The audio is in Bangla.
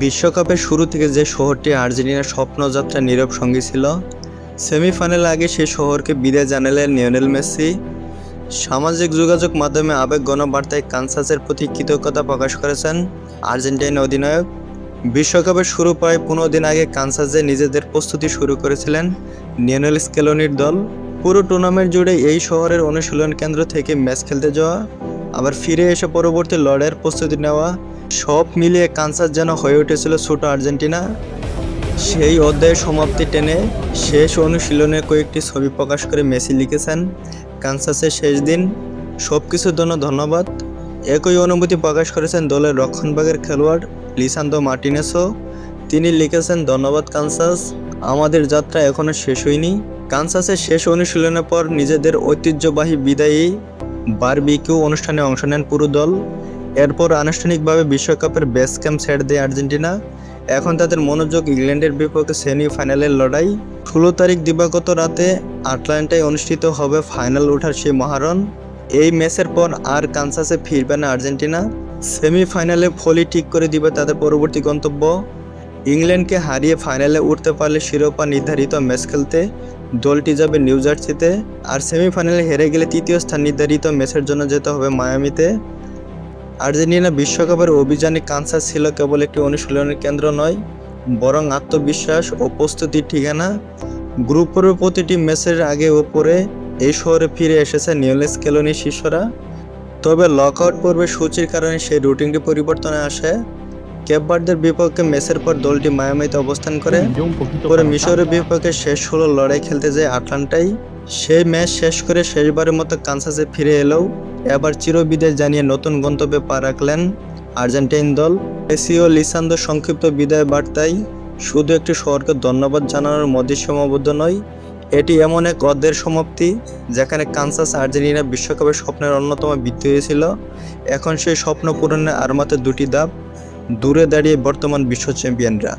বিশ্বকাপের শুরু থেকে যে শহরটি আর্জেন্টিনার স্বপ্নযাত্রা নীরব সঙ্গী ছিল, সেমিফাইনাল আগে সেই শহরকে বিদায় জানালেন লিওনেল মেসি। সামাজিক যোগাযোগ মাধ্যমে আবেগ গণবার্তায় কানসাসের প্রতি কৃতজ্ঞতা প্রকাশ করেছেন আর্জেন্টাইন অধিনায়ক। বিশ্বকাপের শুরু প্রায় 15 দিন আগে কানসাসে নিজেদের প্রস্তুতি শুরু করেছিলেন লিওনেল স্কেলোনির দল। পুরো টুর্নামেন্ট জুড়ে এই শহরের অনুশীলন কেন্দ্র থেকে ম্যাচ খেলতে যাওয়া, আবার ফিরে এসে পরবর্তী লড়াইয়ের প্রস্তুতি নেওয়া, সব মিলিয়ে কানসাস যেন হয়ে উঠেছিল ছোট আর্জেন্টিনা। সেই অধ্যায়ের সমাপ্তি টেনে শেষ অনুশীলনের কয়েকটি ছবি প্রকাশ করে মেসি লিখেছেন, কানসাসের শেষ দিন, সব কিছুর জন্য ধন্যবাদ। একই অনুভূতি প্রকাশ করেছেন দলের রক্ষণভাগের খেলোয়াড় লিসান্দ্রো মার্টিনেসও। তিনি লিখেছেন, ধন্যবাদ কানসাস, আমাদের যাত্রা এখনও শেষ হয়নি। কানসাসের শেষ অনুশীলনের পর নিজেদের ঐতিহ্যবাহী বিদায়ী বারবিকিউ অনুষ্ঠানে অংশ নেন পুরো দল। এরপর আনুষ্ঠানিকভাবে বিশ্বকাপের বেস ক্যাম্প ছেড়ে দেয় আর্জেন্টিনা। এখন তাদের মনোযোগ ইংল্যান্ডের বিপক্ষে সেমিফাইনালের লড়াই। 16 তারিখ দিবাগত রাতে আটলান্টায় অনুষ্ঠিত হবে ফাইনাল ওঠার সেই মহারণ। এই ম্যাচের পর আর কানসাসে ফিরবে না আর্জেন্টিনা। সেমিফাইনালে ফলই ঠিক করে দিবে তাদের পরবর্তী গন্তব্য। ইংল্যান্ডকে হারিয়ে ফাইনালে উঠতে পারলে শিরোপা নির্ধারিত ম্যাচ খেলতে দলটি যাবে নিউ জার্সিতে, আর সেমিফাইনালে হেরে গেলে তৃতীয় স্থান নির্ধারিত ম্যাচের জন্য যেতে হবে মায়ামিতে। আর্জেন্টিনা বিশ্বকাপের অভিযানে কানসাস ছিল কেবল একটি অনুশীলনের কেন্দ্র নয়, বরং আত্মবিশ্বাস ও প্রস্তুতির ঠিকানা। গ্রুপ পর্বের প্রতিটি ম্যাচের আগে ও পরে এই শহরে ফিরে এসেছে লিওনেল স্কেলোনির শিষ্যরা। তবে লকআউট পর্বের সূচির কারণে সেই রুটিনটি পরিবর্তনে আসে। কেপ ভার্দের বিপক্ষে ম্যাচের পর দলটি মায়ামিতে অবস্থান করে, পরে মিশরের বিপক্ষে শেষ 16 লড়াই খেলতে যায় আটলান্টায়। সেই ম্যাচ শেষ করে শেষবারের মতো কানসাসে ফিরে এলেও এবার চিরবিদায় জানিয়ে নতুন গন্তব্যে পা রাখলেন আর্জেন্টাইন দল। মেসি ও লিসান্দ্রোর সংক্ষিপ্ত বিদায় বার্তায় শুধু একটি শহরকে ধন্যবাদ জানানোর মধ্যে সীমাবদ্ধ নয়, এটি এমন এক অধ্যায়ের সমাপ্তি যেখানে কানসাস আর্জেন্টিনা বিশ্বকাপের স্বপ্নের অন্যতম ভিত্তি হয়েছিল। এখন সেই স্বপ্ন পূরণে আর মাত্র 2টি ধাপ দূরে দাঁড়িয়ে বর্তমান বিশ্ব চ্যাম্পিয়নরা।